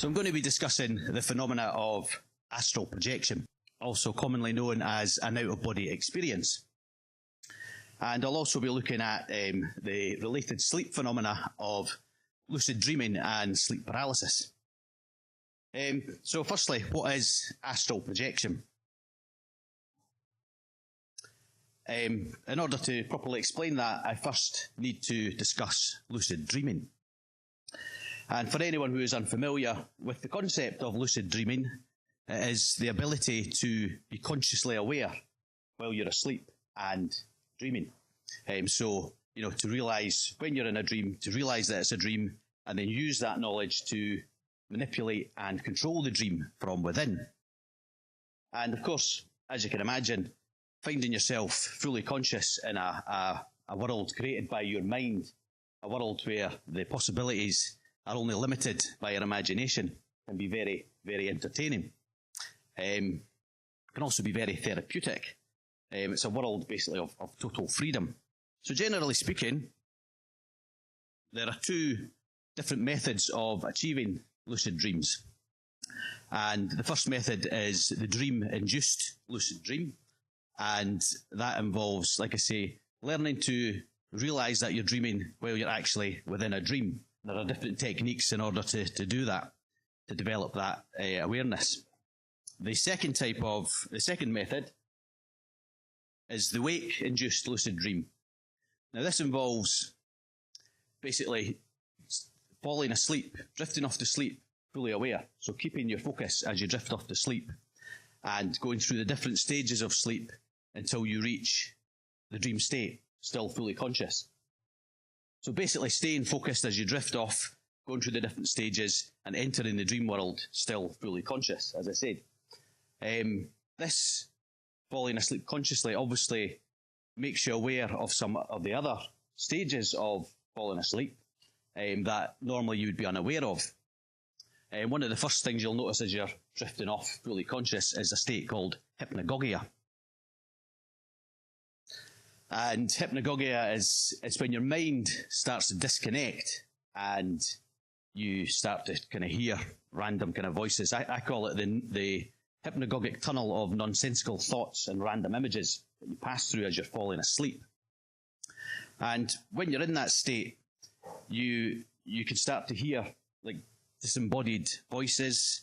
So I'm going to be discussing the phenomena of astral projection, also commonly known as an out-of-body experience. And I'll also be looking at the related sleep phenomena of lucid dreaming and sleep paralysis. So firstly, what is astral projection? In order to properly explain that, I first need to discuss lucid dreaming. And for anyone who is unfamiliar with the concept of lucid dreaming, it is the ability to be consciously aware while you're asleep and dreaming. So, to realise when you're in a dream, to realise that it's a dream, and then use that knowledge to manipulate and control the dream from within. And of course, as you can imagine, finding yourself fully conscious in a world created by your mind, a world where the possibilities are only limited by your imagination, can be very, very entertaining. Can also be very therapeutic. It's a world basically of total freedom. So generally speaking, there are two different methods of achieving lucid dreams. And the first method is the dream-induced lucid dream. And that involves, like I say, learning to realise that you're dreaming while you're actually within a dream. There are different techniques in order to do that, to develop that awareness. The second method is the wake-induced lucid dream. Now this involves basically falling asleep, drifting off to sleep, fully aware. So keeping your focus as you drift off to sleep and going through the different stages of sleep until you reach the dream state, still fully conscious. So basically staying focused as you drift off, going through the different stages and entering the dream world, still fully conscious, as I said. This falling asleep consciously obviously makes you aware of some of the other stages of falling asleep that normally you would be unaware of. One of the first things you'll notice as you're drifting off fully conscious is a state called hypnagogia. And hypnagogia is when your mind starts to disconnect and you start to kind of hear random kind of voices. I call it the hypnagogic tunnel of nonsensical thoughts and random images that you pass through as you're falling asleep. And when you're in that state, you can start to hear like disembodied voices,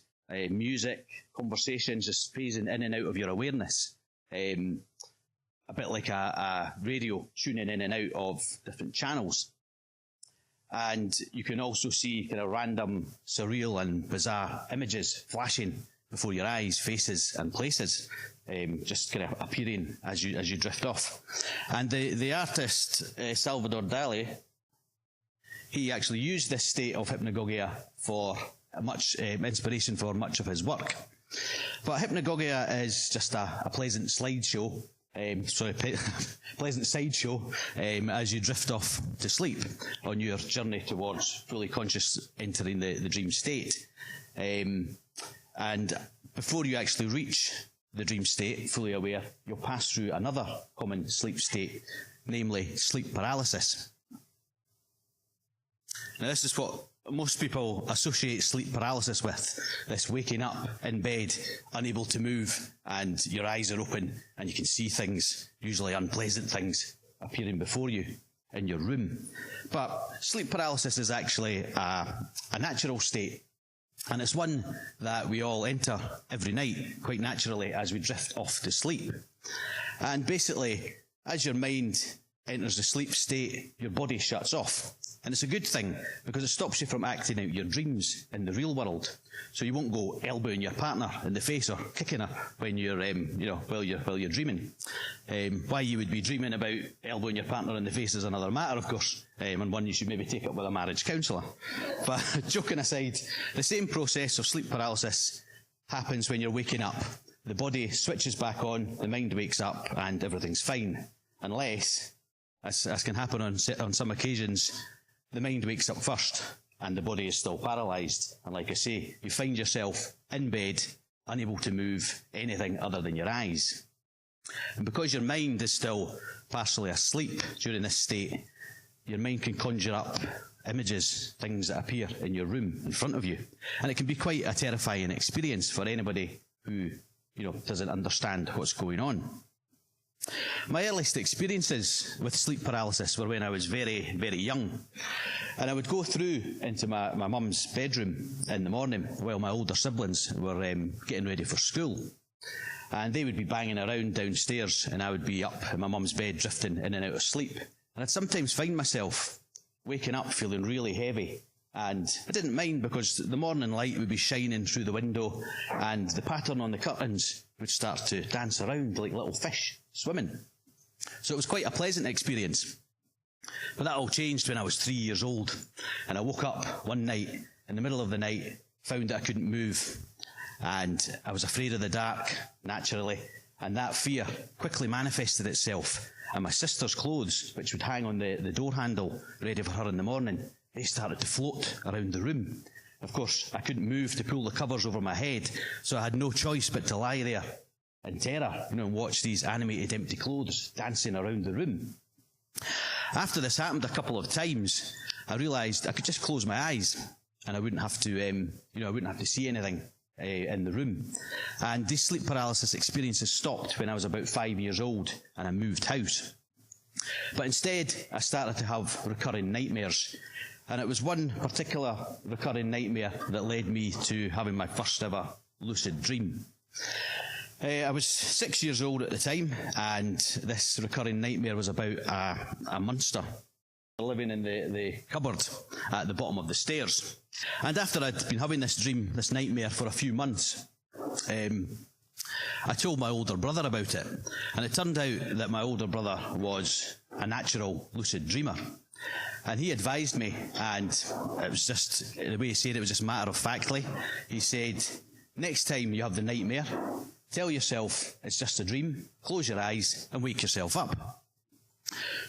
music, conversations just phasing in and out of your awareness. A bit like a radio tuning in and out of different channels. And you can also see kind of random, surreal and bizarre images flashing before your eyes, faces and places, just kind of appearing as you drift off. And the artist, Salvador Dali, he actually used this state of hypnagogia for much inspiration for much of his work. But hypnagogia is just a pleasant slideshow, pleasant sideshow as you drift off to sleep on your journey towards fully conscious entering the dream state. And before you actually reach the dream state, fully aware, you'll pass through another common sleep state, namely sleep paralysis. Now this is what most people associate sleep paralysis with, this waking up in bed, unable to move, and your eyes are open, and you can see things, usually unpleasant things, appearing before you in your room. But sleep paralysis is actually a natural state, and it's one that we all enter every night, quite naturally, as we drift off to sleep. And basically, as your mind enters the sleep state, your body shuts off. And it's a good thing, because it stops you from acting out your dreams in the real world. So you won't go elbowing your partner in the face or kicking her when you're, while you're dreaming. Why you would be dreaming about elbowing your partner in the face is another matter, of course, and one you should maybe take up with a marriage counsellor. But joking aside, the same process of sleep paralysis happens when you're waking up. The body switches back on, the mind wakes up, and everything's fine. Unless, as can happen on some occasions, the mind wakes up first and the body is still paralysed. And like I say, you find yourself in bed, unable to move anything other than your eyes. And because your mind is still partially asleep during this state, your mind can conjure up images, things that appear in your room in front of you. And it can be quite a terrifying experience for anybody who, doesn't understand what's going on. My earliest experiences with sleep paralysis were when I was very, very young. And I would go through into my mum's bedroom in the morning while my older siblings were getting ready for school. And they would be banging around downstairs, and I would be up in my mum's bed drifting in and out of sleep. And I'd sometimes find myself waking up feeling really heavy. And I didn't mind, because the morning light would be shining through the window and the pattern on the curtains would start to dance around like little fish swimming. So it was quite a pleasant experience. But that all changed when I was 3 years old, and I woke up one night, in the middle of the night, found that I couldn't move, and I was afraid of the dark, naturally, and that fear quickly manifested itself, and my sister's clothes, which would hang on the door handle ready for her in the morning, they started to float around the room. Of course, I couldn't move to pull the covers over my head, so I had no choice but to lie there in terror, and watch these animated empty clothes dancing around the room. After this happened a couple of times, I realised I could just close my eyes, and I wouldn't have to, I wouldn't have to see anything in the room. And these sleep paralysis experiences stopped when I was about 5 years old, and I moved house. But instead, I started to have recurring nightmares. And it was one particular recurring nightmare that led me to having my first ever lucid dream. I was 6 years old at the time, and this recurring nightmare was about a monster living in the cupboard at the bottom of the stairs. And after I'd been having this dream, this nightmare, for a few months, I told my older brother about it. And it turned out that my older brother was a natural lucid dreamer. And he advised me, and it was just, the way he said it was just matter-of-factly. He said, next time you have the nightmare, tell yourself it's just a dream, close your eyes and wake yourself up.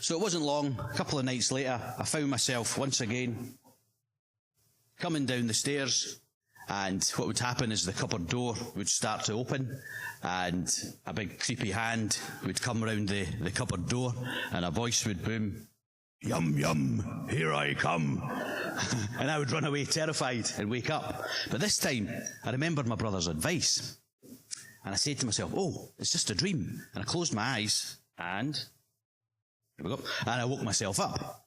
So it wasn't long, a couple of nights later, I found myself once again coming down the stairs, and what would happen is the cupboard door would start to open, and a big creepy hand would come round the cupboard door, and a voice would boom, "Yum, yum, here I come." And I would run away terrified and wake up. But this time, I remembered my brother's advice. And I said to myself, oh, it's just a dream. And I closed my eyes, and here we go, and I woke myself up.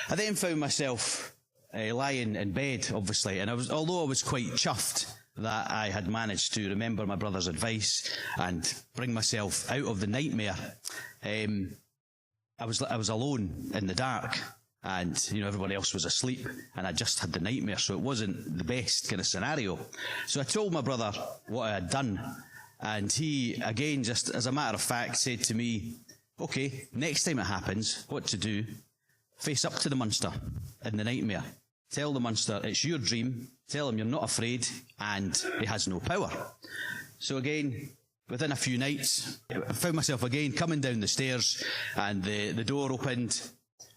I then found myself lying in bed, obviously, and although I was quite chuffed that I had managed to remember my brother's advice and bring myself out of the nightmare, I was alone in the dark, and everyone else was asleep, and I just had the nightmare, so it wasn't the best kind of scenario. So I told my brother what I had done, and he, again, just as a matter of fact, said to me, okay, next time it happens, what to do? Face up to the monster in the nightmare. Tell the monster it's your dream, tell him you're not afraid, and he has no power. So again, within a few nights, I found myself again coming down the stairs, and the door opened,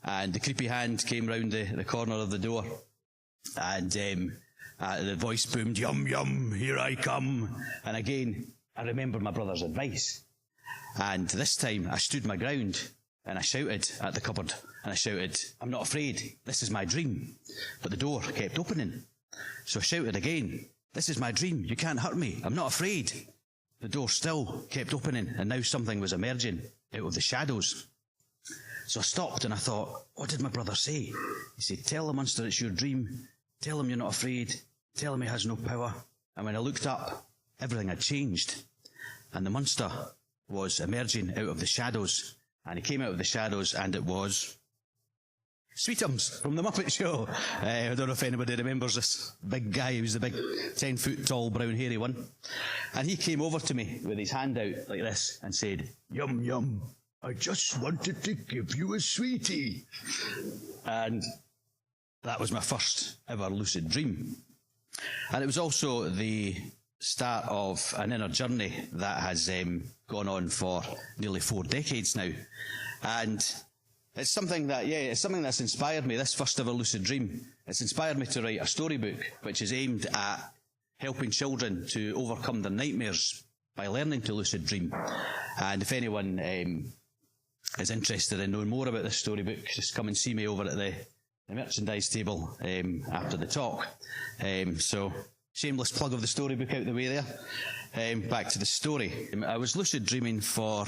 and the creepy hand came round the corner of the door, and the voice boomed, "Yum, yum, here I come." And again, I remembered my brother's advice. And this time, I stood my ground, and I shouted at the cupboard, and I shouted, "I'm not afraid, this is my dream." But the door kept opening. So I shouted again, "This is my dream, you can't hurt me, I'm not afraid." The door still kept opening, and now something was emerging out of the shadows. So I stopped and I thought, what did my brother say? He said, tell the monster it's your dream, tell him you're not afraid, tell him he has no power. And when I looked up, everything had changed. And the monster was emerging out of the shadows. And he came out of the shadows, and it was Sweetums from the Muppet Show. I don't know if anybody remembers this big guy. He was the big 10-foot tall, brown, hairy one. And he came over to me with his hand out like this and said, "Yum, yum, I just wanted to give you a sweetie." And that was my first ever lucid dream. And it was also the start of an inner journey that has gone on for nearly 4 decades now. And it's something that's inspired me, this first ever lucid dream. It's inspired me to write a storybook which is aimed at helping children to overcome their nightmares by learning to lucid dream. And if anyone is interested in knowing more about this storybook, just come and see me over at the merchandise table after the talk. So, shameless plug of the storybook out the way there. Back to the story. I was lucid dreaming for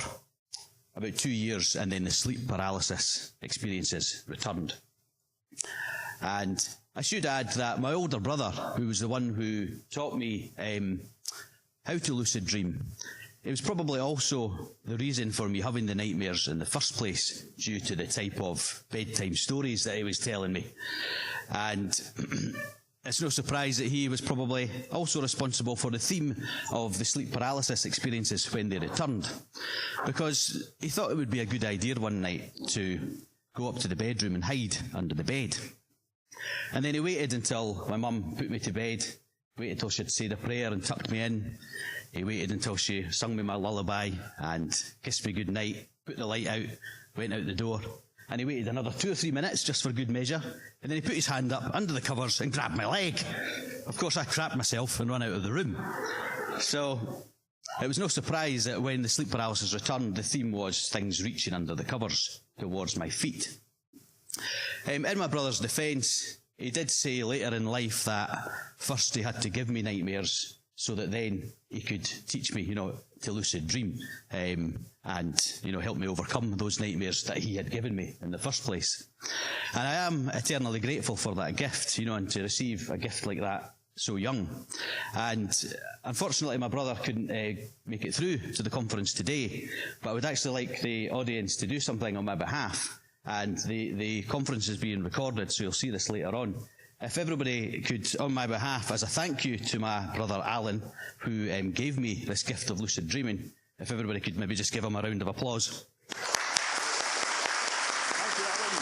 about 2 years, and then the sleep paralysis experiences returned. And I should add that my older brother, who was the one who taught me how to lucid dream, it was probably also the reason for me having the nightmares in the first place, due to the type of bedtime stories that he was telling me. And it's no surprise that he was probably also responsible for the theme of the sleep paralysis experiences when they returned, because he thought it would be a good idea one night to go up to the bedroom and hide under the bed. And then he waited until my mum put me to bed, waited till she'd said a prayer and tucked me in. He waited until she sung me my lullaby and kissed me good night, put the light out, went out the door, and he waited another 2 or 3 minutes just for good measure, and then he put his hand up under the covers and grabbed my leg. Of course, I crapped myself and ran out of the room. So it was no surprise that when the sleep paralysis returned, the theme was things reaching under the covers towards my feet. In my brother's defence, he did say later in life that first he had to give me nightmares so that then he could teach me, to lucid dream, and, help me overcome those nightmares that he had given me in the first place. And I am eternally grateful for that gift, and to receive a gift like that so young. And unfortunately, my brother couldn't make it through to the conference today, but I would actually like the audience to do something on my behalf. And the conference is being recorded, so you'll see this later on. If everybody could, on my behalf, as a thank you to my brother Alan, who gave me this gift of lucid dreaming, if everybody could maybe just give him a round of applause. Thank you, Alan.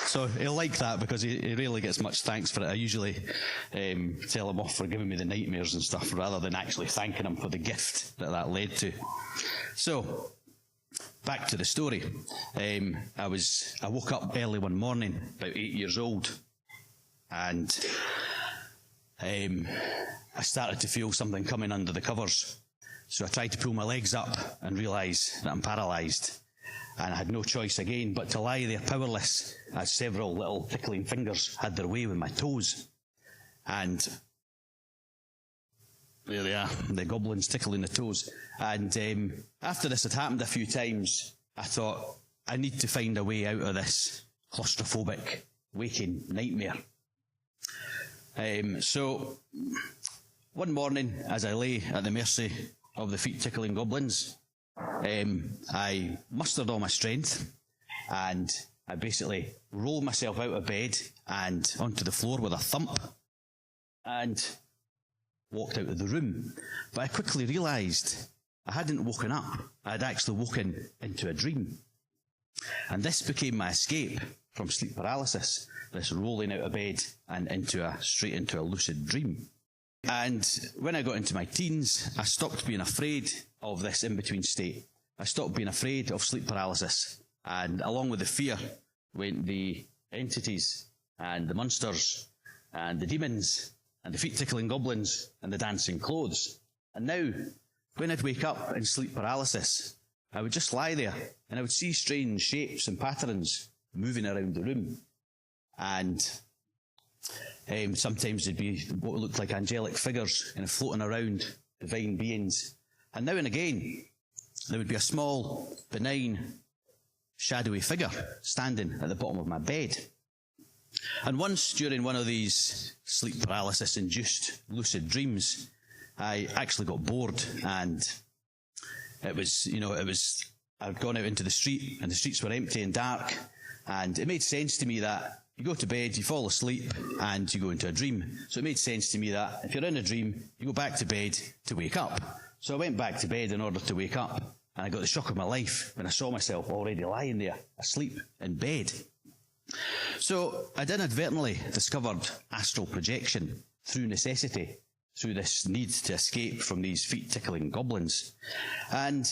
So he'll like that, because he rarely gets much thanks for it. I usually tell him off for giving me the nightmares and stuff, rather than actually thanking him for the gift that led to. So, back to the story. I woke up early one morning, about 8 years old, and I started to feel something coming under the covers. So I tried to pull my legs up and realise that I'm paralysed, and I had no choice again but to lie there powerless, as several little tickling fingers had their way with my toes. And there they are, the goblins tickling the toes. And after this had happened a few times, I thought, I need to find a way out of this claustrophobic waking nightmare. So one morning, as I lay at the mercy of the feet-tickling goblins, I mustered all my strength, and I basically rolled myself out of bed and onto the floor with a thump, and walked out of the room. But I quickly realised I hadn't woken up. I had actually woken into a dream. And this became my escape from sleep paralysis, this rolling out of bed and straight into a lucid dream. And when I got into my teens, I stopped being afraid of this in-between state. I stopped being afraid of sleep paralysis. And along with the fear went the entities and the monsters and the demons and the feet-tickling goblins and the dancing clothes. And now, when I'd wake up in sleep paralysis, I would just lie there and I would see strange shapes and patterns moving around the room. And sometimes there'd be what looked like angelic figures floating around, divine beings. And now and again, there would be a small, benign, shadowy figure standing at the bottom of my bed. And once during one of these sleep paralysis-induced lucid dreams, I actually got bored, and I'd gone out into the street, and the streets were empty and dark, and it made sense to me that you go to bed, you fall asleep, and you go into a dream. So it made sense to me that if you're in a dream, you go back to bed to wake up. So I went back to bed in order to wake up, and I got the shock of my life when I saw myself already lying there, asleep in bed. So I'd inadvertently discovered astral projection through necessity, through this need to escape from these feet-tickling goblins. And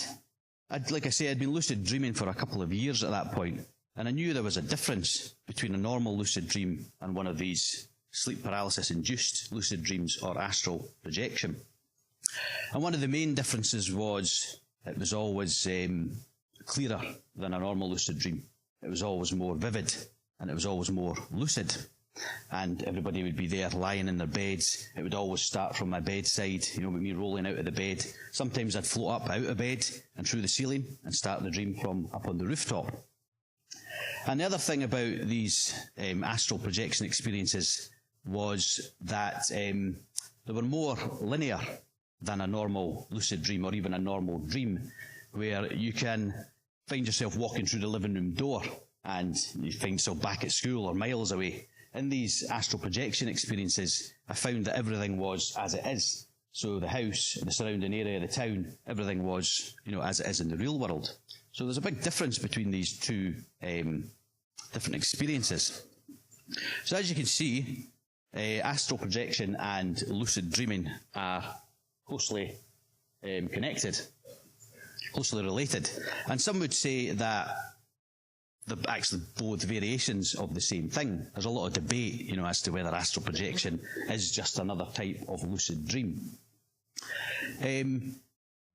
like I say, I'd been lucid dreaming for a couple of years at that point, and I knew there was a difference between a normal lucid dream and one of these sleep paralysis-induced lucid dreams or astral projection. And one of the main differences was it was always clearer than a normal lucid dream. It was always more vivid, and it was always more lucid. And everybody would be there lying in their beds. It would always start from my bedside, with me rolling out of the bed. Sometimes I'd float up out of bed and through the ceiling and start the dream from up on the rooftop. And the other thing about these astral projection experiences was that they were more linear than a normal lucid dream or even a normal dream, where you can find yourself walking through the living room door and you find yourself back at school or miles away. In these astral projection experiences, I found that everything was as it is. So the house, the surrounding area, the town, everything was, as it is in the real world. So there's a big difference between these two different experiences. So as you can see, astral projection and lucid dreaming are closely connected, closely related. And some would say that they're actually both variations of the same thing. There's a lot of debate, as to whether astral projection is just another type of lucid dream.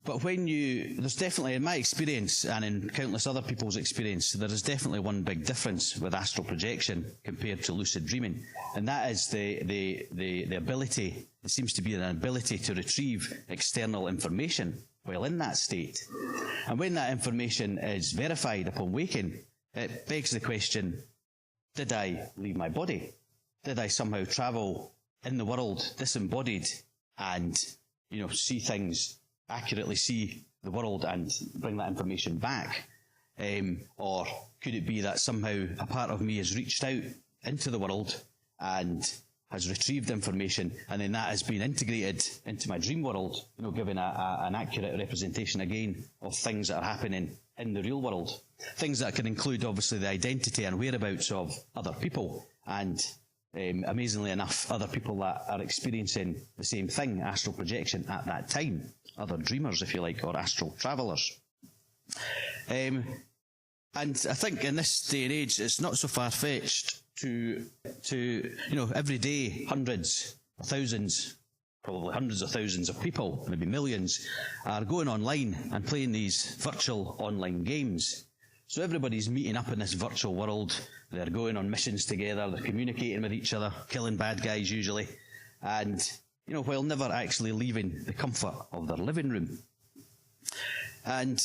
But there's definitely, in my experience and in countless other people's experience, there is definitely one big difference with astral projection compared to lucid dreaming, and that is the ability. It seems to be an ability to retrieve external information while in that state. And when that information is verified upon waking, it begs the question, did I leave my body? Did I somehow travel in the world disembodied and, see things, accurately see the world and bring that information back? Or could it be that somehow a part of me has reached out into the world and has retrieved information, and then that has been integrated into my dream world, giving an accurate representation again of things that are happening in the real world. Things that can include, obviously, the identity and whereabouts of other people, and amazingly enough, other people that are experiencing the same thing, astral projection, at that time. Other dreamers, if you like, or astral travellers. And I think in this day and age, it's not so far-fetched to every day, hundreds of thousands, probably hundreds of thousands of people, maybe millions, are going online and playing these virtual online games. So everybody's meeting up in this virtual world. They're going on missions together. They're communicating with each other, killing bad guys usually, and while never actually leaving the comfort of their living room. And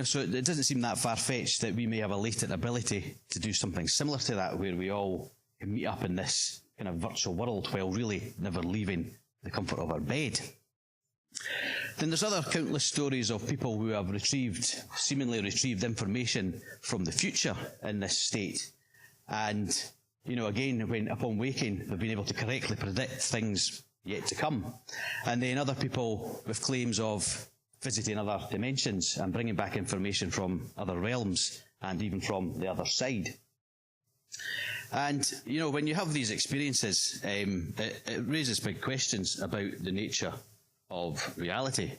so it doesn't seem that far-fetched that we may have a latent ability to do something similar to that, where we all can meet up in this kind of virtual world while really never leaving the comfort of our bed. Then there's other countless stories of people who have seemingly retrieved information from the future in this state. And, again, when upon waking, they've been able to correctly predict things yet to come. And then other people with claims of visiting other dimensions and bringing back information from other realms and even from the other side. And, when you have these experiences, it raises big questions about the nature of reality.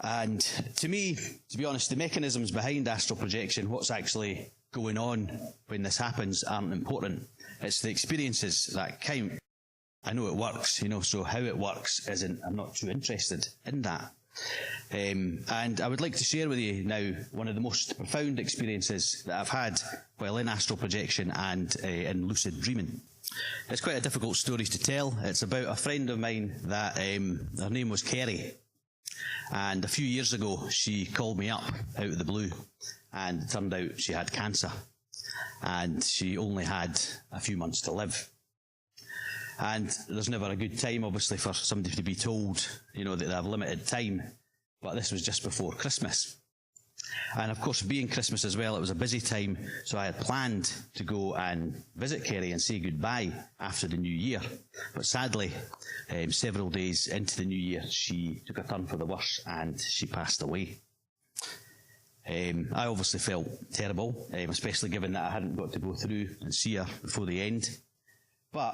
And to me, to be honest, the mechanisms behind astral projection, what's actually going on when this happens, aren't important. It's the experiences that count. I know it works, so how it works I'm not too interested in that. And I would like to share with you now one of the most profound experiences that I've had while in astral projection and in lucid dreaming. It's quite a difficult story to tell. It's about a friend of mine that her name was Kerry, and a few years ago she called me up out of the blue, and it turned out she had cancer and she only had a few months to live. And there's never a good time, obviously, for somebody to be told, that they have limited time. But this was just before Christmas. And of course, being Christmas as well, it was a busy time. So I had planned to go and visit Kerry and say goodbye after the new year. But sadly, several days into the new year, she took a turn for the worse and she passed away. I obviously felt terrible, especially given that I hadn't got to go through and see her before the end. But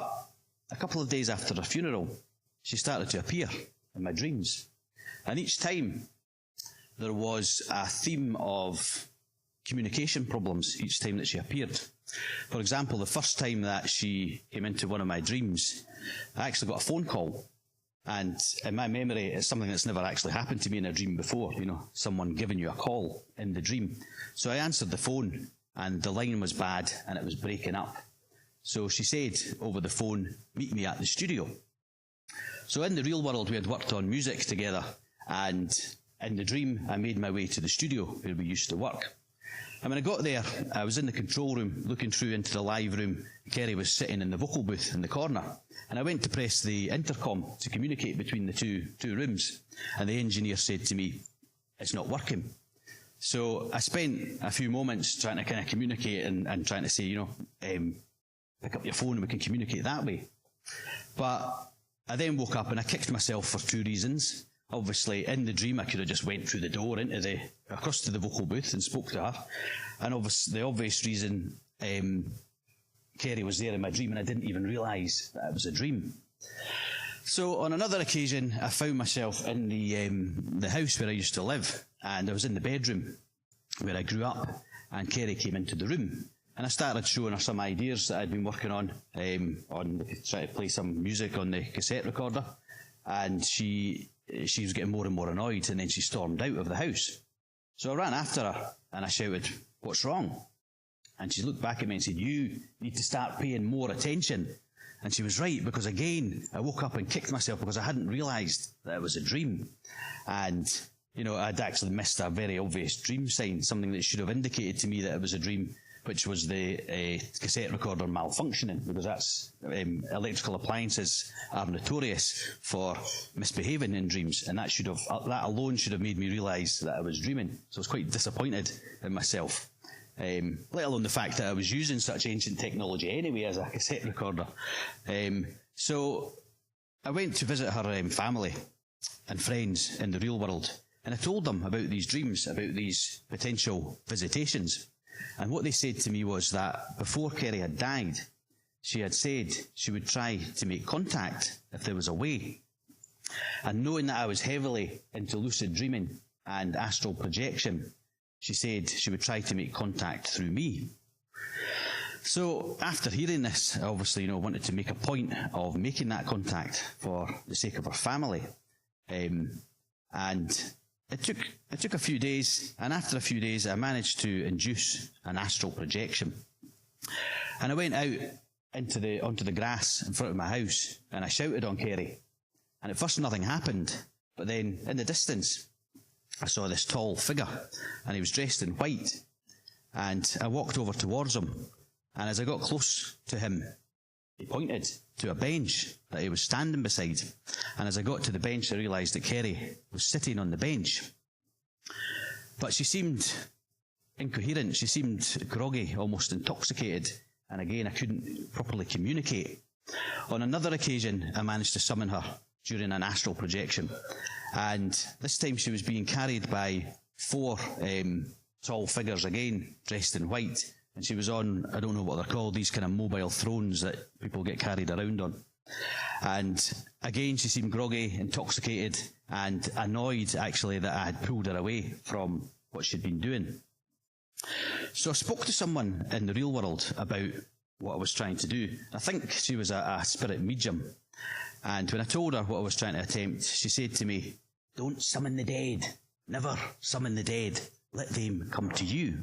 a couple of days after her funeral, she started to appear in my dreams. And each time, there was a theme of communication problems each time that she appeared. For example, the first time that she came into one of my dreams, I actually got a phone call. And in my memory, it's something that's never actually happened to me in a dream before, someone giving you a call in the dream. So I answered the phone, and the line was bad, and it was breaking up. So she said over the phone, meet me at the studio. So in the real world, we had worked on music together, and in the dream, I made my way to the studio where we used to work. And when I got there, I was in the control room, looking through into the live room. Kerry was sitting in the vocal booth in the corner. And I went to press the intercom to communicate between the two rooms. And the engineer said to me, it's not working. So I spent a few moments trying to kind of communicate and trying to say, pick up your phone and we can communicate that way. But I then woke up and I kicked myself for two reasons. Obviously, in the dream, I could have just went through the door across to the vocal booth and spoke to her. And obviously, the obvious reason, Kerry was there in my dream and I didn't even realise that it was a dream. So on another occasion, I found myself in the house where I used to live, and I was in the bedroom where I grew up, and Kerry came into the room. And I started showing her some ideas that I'd been working on trying to play some music on the cassette recorder. And she was getting more and more annoyed, and then she stormed out of the house. So I ran after her, and I shouted, what's wrong? And she looked back at me and said, you need to start paying more attention. And she was right, because again, I woke up and kicked myself because I hadn't realised that it was a dream. And, I'd actually missed a very obvious dream sign, something that should have indicated to me that it was a dream, which was the cassette recorder malfunctioning, because that's electrical appliances are notorious for misbehaving in dreams, and that alone should have made me realise that I was dreaming. So I was quite disappointed in myself, let alone the fact that I was using such ancient technology anyway as a cassette recorder. So I went to visit her family and friends in the real world, and I told them about these dreams, about these potential visitations. And what they said to me was that before Kerry had died, she had said she would try to make contact if there was a way. And knowing that I was heavily into lucid dreaming and astral projection, she said she would try to make contact through me. So after hearing this, I obviously wanted to make a point of making that contact for the sake of her family. And it took a few days, and after a few days I managed to induce an astral projection. And I went out onto the grass in front of my house, and I shouted on Kerry. And at first nothing happened, but then in the distance I saw this tall figure, and he was dressed in white. And I walked over towards him, and as I got close to him, he pointed to a bench that he was standing beside. And as I got to the bench, I realised that Kerry was sitting on the bench. But she seemed incoherent. She seemed groggy, almost intoxicated. And again, I couldn't properly communicate. On another occasion, I managed to summon her during an astral projection. And this time she was being carried by four tall figures, again, dressed in white. And she was on, I don't know what they're called, these kind of mobile thrones that people get carried around on. And again, she seemed groggy, intoxicated, and annoyed, actually, that I had pulled her away from what she'd been doing. So I spoke to someone in the real world about what I was trying to do. I think she was a spirit medium. And when I told her what I was trying to attempt, she said to me, don't summon the dead. Never summon the dead. Let them come to you.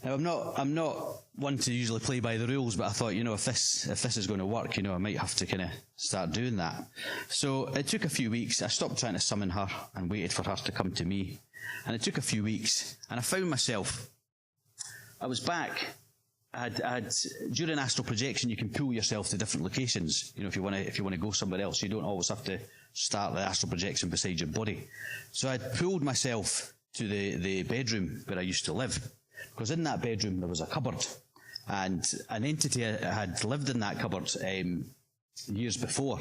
Now, I'm not one to usually play by the rules, but I thought, if this is going to work, I might have to kind of start doing that. So it took a few weeks. I stopped trying to summon her and waited for her to come to me. And it took a few weeks, and I found myself, I was back. During astral projection, you can pull yourself to different locations. If you want to go somewhere else, you don't always have to start the astral projection beside your body. So I'd pulled myself to the bedroom where I used to live. Because in that bedroom there was a cupboard, and an entity had lived in that cupboard years before.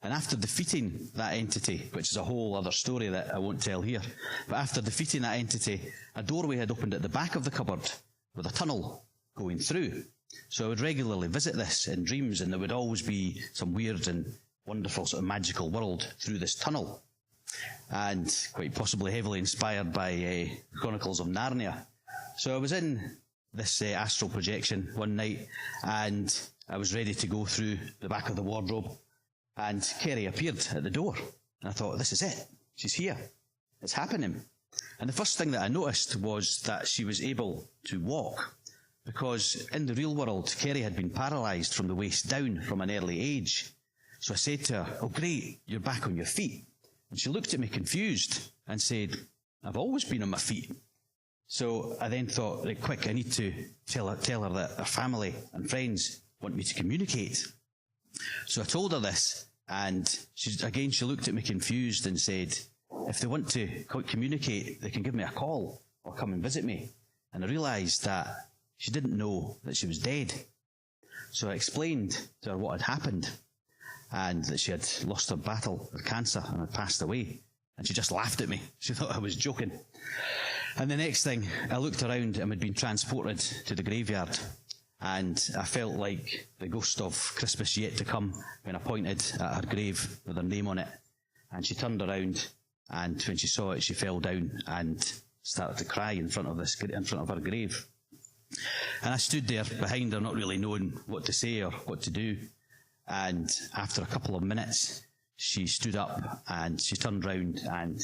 And after defeating that entity, which is a whole other story that I won't tell here, but after defeating that entity, a doorway had opened at the back of the cupboard with a tunnel going through. So I would regularly visit this in dreams, and there would always be some weird and wonderful sort of magical world through this tunnel. And quite possibly heavily inspired by Chronicles of Narnia. So I was in this astral projection one night, and I was ready to go through the back of the wardrobe. and Kerry appeared at the door. And I thought, this is it. She's here. It's happening. And the first thing that I noticed was that she was able to walk, because in the real world, Kerry had been paralysed from the waist down from an early age. So I said to her, oh great, you're back on your feet. And she looked at me confused and said, I've always been on my feet. So I then thought, right, quick, I need to tell her that her family and friends want me to communicate. So I told her this, and she looked at me confused and said, if they want to communicate, they can give me a call or come and visit me. And I realised that she didn't know that she was dead. So I explained to her what had happened, and that she had lost her battle with cancer and had passed away. And she just laughed at me. She thought I was joking. And the next thing, I looked around and we'd been transported to the graveyard. And I felt like the ghost of Christmas yet to come when I pointed at her grave with her name on it. And she turned around, and when she saw it, she fell down and started to cry in front of her grave. And I stood there behind her, not really knowing what to say or what to do. And after a couple of minutes, she stood up and she turned round and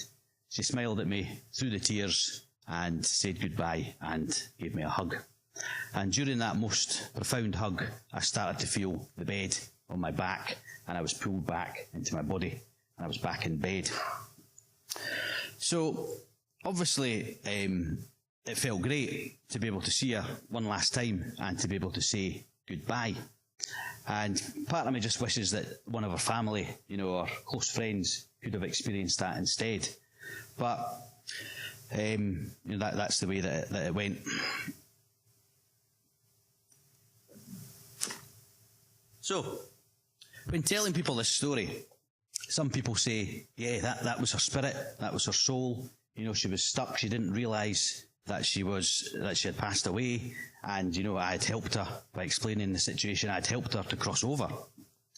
she smiled at me through the tears and said goodbye and gave me a hug. And during that most profound hug, I started to feel the bed on my back, and I was pulled back into my body, and I was back in bed. So obviously it felt great to be able to see her one last time and to be able to say goodbye. And part of me just wishes that one of her family, or close friends, could have experienced that instead. But that's the way that it went. So, when telling people this story, some people say, yeah, that was her spirit, that was her soul. She was stuck. She didn't realise that she had passed away, and I had helped her by explaining the situation. I had helped her to cross over.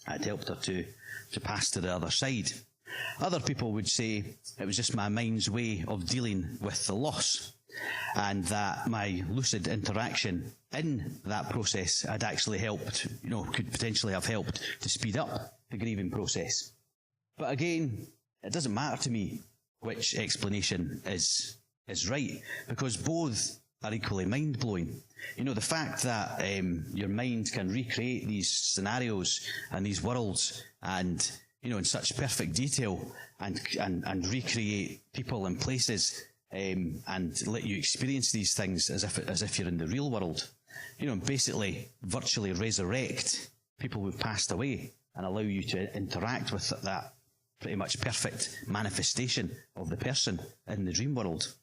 I had helped her to pass to the other side. Other people would say it was just my mind's way of dealing with the loss, and that my lucid interaction in that process had actually helped, could potentially have helped to speed up the grieving process. But again, it doesn't matter to me which explanation is right, because both are equally mind-blowing. The fact that your mind can recreate these scenarios and these worlds and, in such perfect detail and recreate people and places and let you experience these things as if you're in the real world. Basically virtually resurrect people who've passed away and allow you to interact with that pretty much perfect manifestation of the person in the dream world.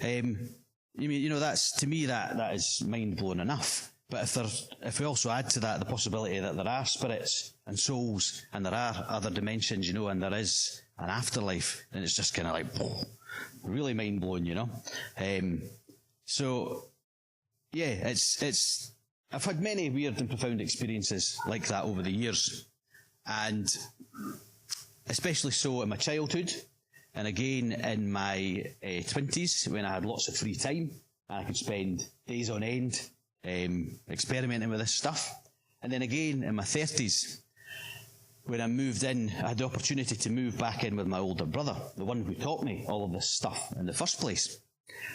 That's, to me, that is mind-blowing enough. But if we also add to that the possibility that there are spirits and souls and there are other dimensions, and there is an afterlife, then it's just kind of like, really mind-blowing, So, yeah, I've had many weird and profound experiences like that over the years, and especially so in my childhood, and again in my 20s when I had lots of free time and I could spend days on end experimenting with this stuff. And then again in my 30s when I moved in, I had the opportunity to move back in with my older brother, the one who taught me all of this stuff in the first place.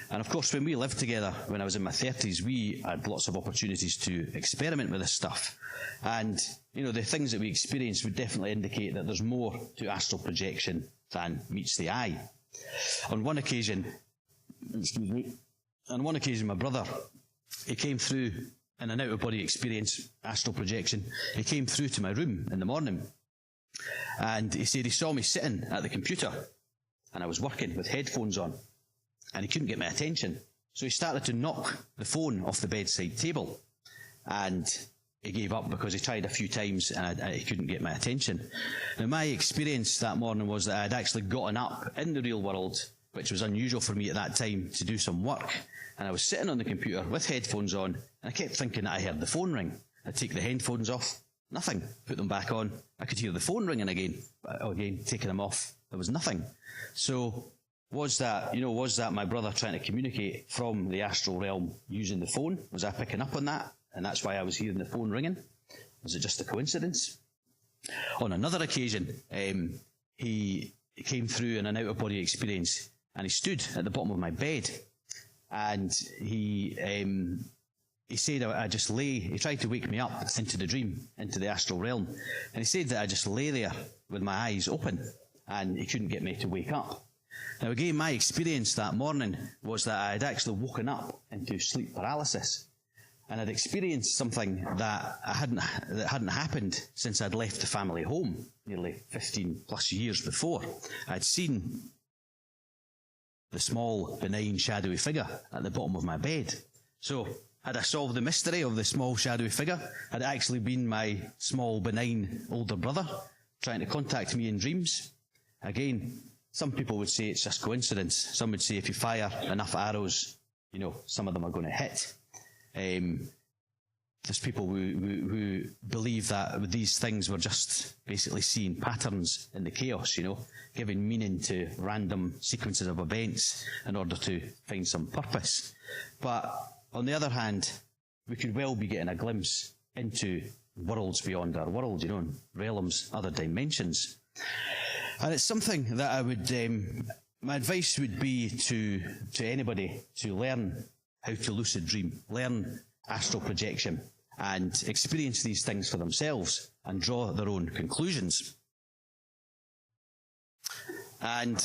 And of course, when we lived together, when I was in my 30s, we had lots of opportunities to experiment with this stuff. And, the things that we experienced would definitely indicate that there's more to astral projection than meets the eye. On one occasion, my brother, he came through in an out-of-body experience, astral projection. He came through to my room in the morning, and he said he saw me sitting at the computer, and I was working with headphones on, and he couldn't get my attention. So he started to knock the phone off the bedside table, and he gave up because he tried a few times and he couldn't get my attention. Now, my experience that morning was that I had actually gotten up in the real world, which was unusual for me at that time, to do some work. And I was sitting on the computer with headphones on, and I kept thinking that I heard the phone ring. I'd take the headphones off, nothing. Put them back on, I could hear the phone ringing again. Again, taking them off, there was nothing. So, was that my brother trying to communicate from the astral realm using the phone? Was I picking up on that? And that's why I was hearing the phone ringing? Was it just a coincidence? On another occasion, he came through in an out-of-body experience, and he stood at the bottom of my bed, and he said I just lay. He tried to wake me up into the dream, into the astral realm, and he said that I just lay there with my eyes open, and he couldn't get me to wake up. Now again, my experience that morning was that I had actually woken up into sleep paralysis, and I'd experienced something that hadn't happened since I'd left the family home nearly 15 plus years before. I'd seen the small, benign, shadowy figure at the bottom of my bed. So, had I solved the mystery of the small, shadowy figure? Had it actually been my small, benign older brother trying to contact me in dreams? Again, some people would say it's just coincidence. Some would say if you fire enough arrows, some of them are going to hit. There's people who believe that these things were just basically seeing patterns in the chaos, giving meaning to random sequences of events in order to find some purpose. But on the other hand, we could well be getting a glimpse into worlds beyond our world, in realms, other dimensions. And it's something that I would, my advice would be to anybody to learn how to lucid dream, learn astral projection, and experience these things for themselves and draw their own conclusions. And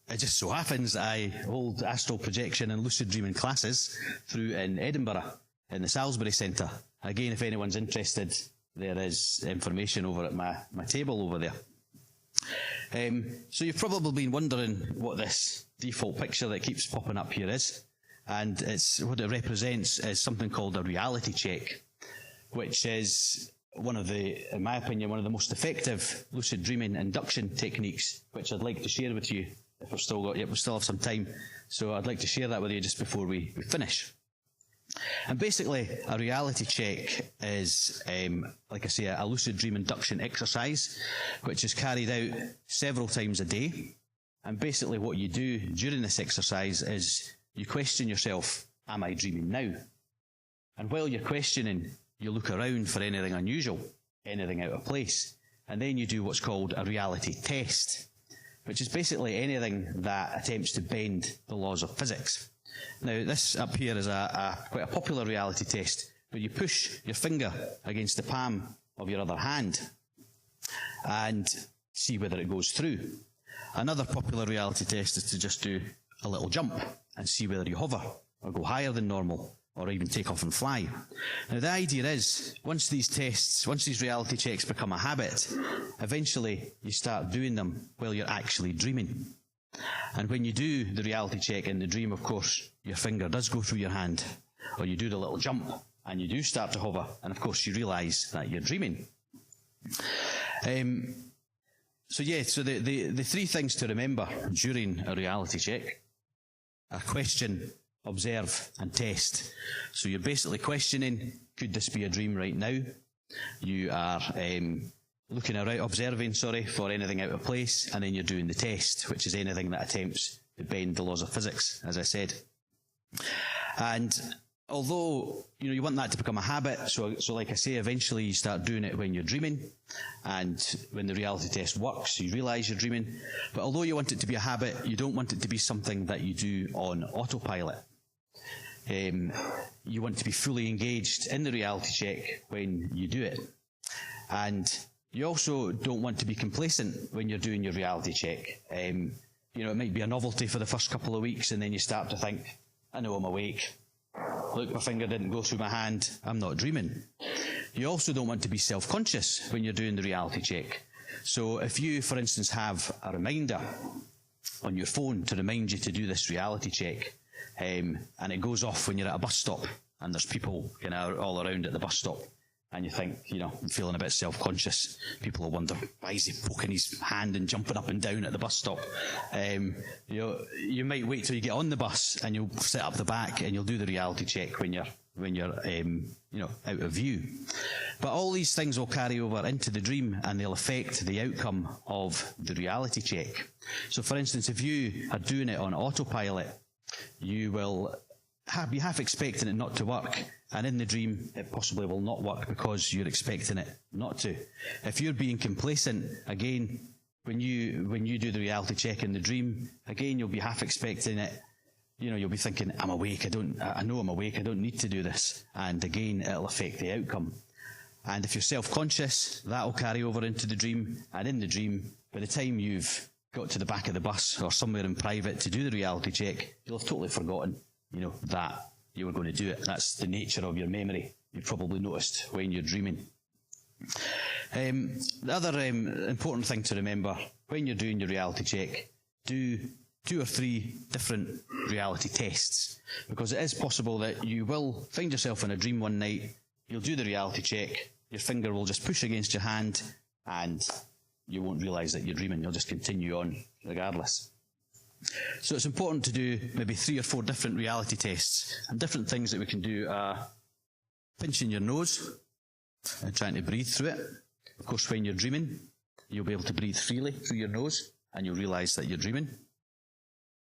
it just so happens I hold astral projection and lucid dreaming classes through in Edinburgh, in the Salisbury Centre. Again, if anyone's interested, there is information over at my table over there. So you've probably been wondering what this default picture that keeps popping up here is. And what it represents is something called a reality check, which is in my opinion, one of the most effective lucid dreaming induction techniques, which I'd like to share with you if we still have some time. So I'd like to share that with you just before we finish. And basically, a reality check is, like I say, a lucid dream induction exercise, which is carried out several times a day. And basically what you do during this exercise is you question yourself, am I dreaming now? And while you're questioning, you look around for anything unusual, anything out of place. And then you do what's called a reality test, which is basically anything that attempts to bend the laws of physics. Now, this up here is quite a popular reality test, but you push your finger against the palm of your other hand and see whether it goes through. Another popular reality test is to just do a little jump and see whether you hover or go higher than normal or even take off and fly. Now, the idea is, once these reality checks become a habit, eventually you start doing them while you're actually dreaming. And when you do the reality check in the dream, of course, your finger does go through your hand, or you do the little jump, and you do start to hover, and of course you realise that you're dreaming. So the three things to remember during a reality check are question, observe, and test. So you're basically questioning, could this be a dream right now? You are observing for anything out of place, and then you're doing the test, which is anything that attempts to bend the laws of physics, as I said. And although you want that to become a habit, so like I say, eventually you start doing it when you're dreaming, and when the reality test works, you realise you're dreaming. But although you want it to be a habit, you don't want it to be something that you do on autopilot. You want to be fully engaged in the reality check when you do it. And you also don't want to be complacent when you're doing your reality check. It might be a novelty for the first couple of weeks, and then you start to think, I know I'm awake. Look, my finger didn't go through my hand. I'm not dreaming. You also don't want to be self-conscious when you're doing the reality check. So if you, for instance, have a reminder on your phone to remind you to do this reality check, and it goes off when you're at a bus stop, and there's people kind of all around at the bus stop, and you think, I'm feeling a bit self-conscious. People will wonder, why is he poking his hand and jumping up and down at the bus stop? You might wait till you get on the bus, and you'll sit up the back, and you'll do the reality check when you're out of view. But all these things will carry over into the dream, and they'll affect the outcome of the reality check. So, for instance, if you are doing it on autopilot, you will be half expecting it not to work, and in the dream it possibly will not work because you're expecting it not to. If you're being complacent, again, when you do the reality check in the dream, again you'll be half expecting it. You'll be thinking, I'm awake, I know I'm awake, I don't need to do this. And again, it'll affect the outcome. And if you're self-conscious, that'll carry over into the dream, and in the dream, by the time you've got to the back of the bus or somewhere in private to do the reality check, you'll have totally forgotten that you were going to do it. That's the nature of your memory. You've probably noticed when you're dreaming. The other important thing to remember, when you're doing your reality check, do 2 or 3 different reality tests, because it is possible that you will find yourself in a dream one night, you'll do the reality check, your finger will just push against your hand, and you won't realise that you're dreaming. You'll just continue on regardless. So it's important to do maybe 3 or 4 different reality tests, and different things that we can do are pinching your nose and trying to breathe through it. Of course, when you're dreaming, you'll be able to breathe freely through your nose, and you'll realise that you're dreaming.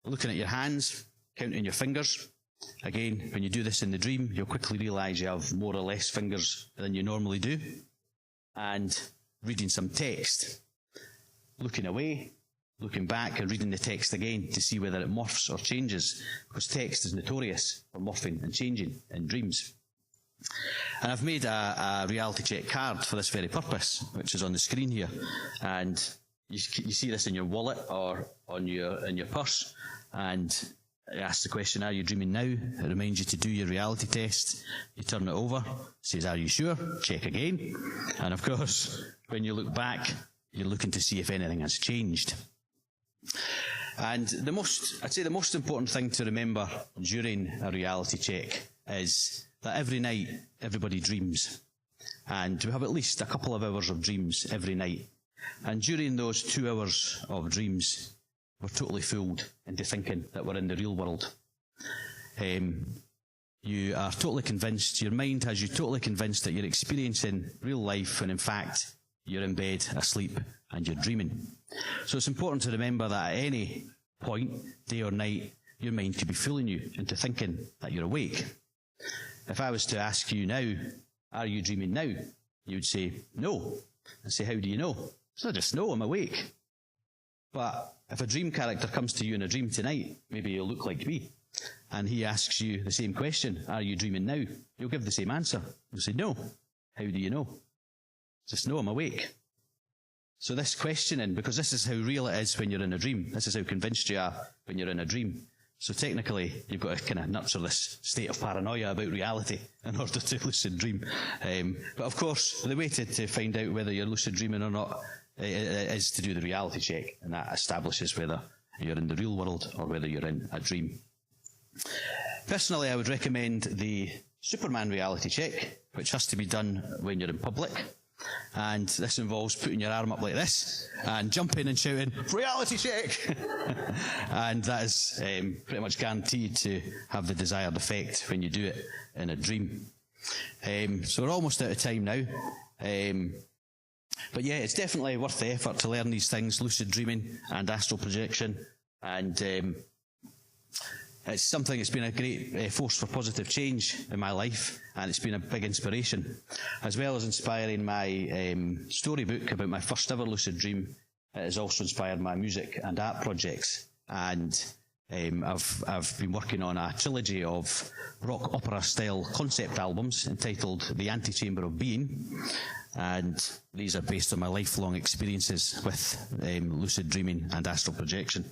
Looking at your hands, counting your fingers. Again, when you do this in the dream, you'll quickly realise you have more or less fingers than you normally do. And reading some text. Looking away, looking back and reading the text again to see whether it morphs or changes, because text is notorious for morphing and changing in dreams. And I've made a reality check card for this very purpose, which is on the screen here. And you see this in your wallet or in your purse, and it asks the question, are you dreaming now? It reminds you to do your reality test. You turn it over, it says, are you sure? Check again. And of course, when you look back, you're looking to see if anything has changed. And I'd say the most important thing to remember during a reality check is that every night everybody dreams. And we have at least a couple of hours of dreams every night. And during those 2 hours of dreams, we're totally fooled into thinking that we're in the real world. You are totally convinced, your mind has you totally convinced that you're experiencing real life, when in fact you're in bed, asleep, and you're dreaming. So it's important to remember that at any point, day or night, your mind could be fooling you into thinking that you're awake. If I was to ask you now, are you dreaming now? You would say, no. I say, how do you know? So I just know I'm awake. But if a dream character comes to you in a dream tonight, maybe you'll look like me, and he asks you the same question, are you dreaming now? You'll give the same answer. You'll say, no. How do you know? Just know I'm awake. So this questioning, because this is how real it is when you're in a dream. This is how convinced you are when you're in a dream. So technically, you've got to kind of nurture this state of paranoia about reality in order to lucid dream. But of course, the way to find out whether you're lucid dreaming or not is to do the reality check, and that establishes whether you're in the real world or whether you're in a dream. Personally, I would recommend the Superman reality check, which has to be done when you're in public. And this involves putting your arm up like this and jumping and shouting, reality check! And that is pretty much guaranteed to have the desired effect when you do it in a dream. So we're almost out of time now. But yeah, it's definitely worth the effort to learn these things, lucid dreaming and astral projection. And it's something that's been a great force for positive change in my life, and it's been a big inspiration. As well as inspiring my storybook about my first ever lucid dream, it has also inspired my music and art projects. And I've been working on a trilogy of rock opera style concept albums entitled The Antechamber of Being, and these are based on my lifelong experiences with lucid dreaming and astral projection.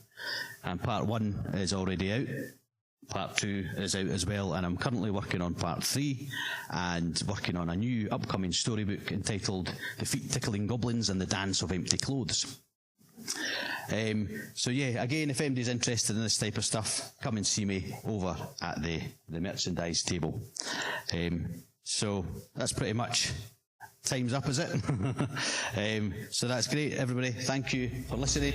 And part 1 is already out. Part 2 is out as well, and I'm currently working on part 3 and working on a new upcoming storybook entitled The Feet Tickling Goblins and the Dance of Empty Clothes. So yeah, again, if anybody's interested in this type of stuff, come and see me over at the merchandise table. So that's pretty much time's up, is it? So that's great, everybody. Thank you for listening.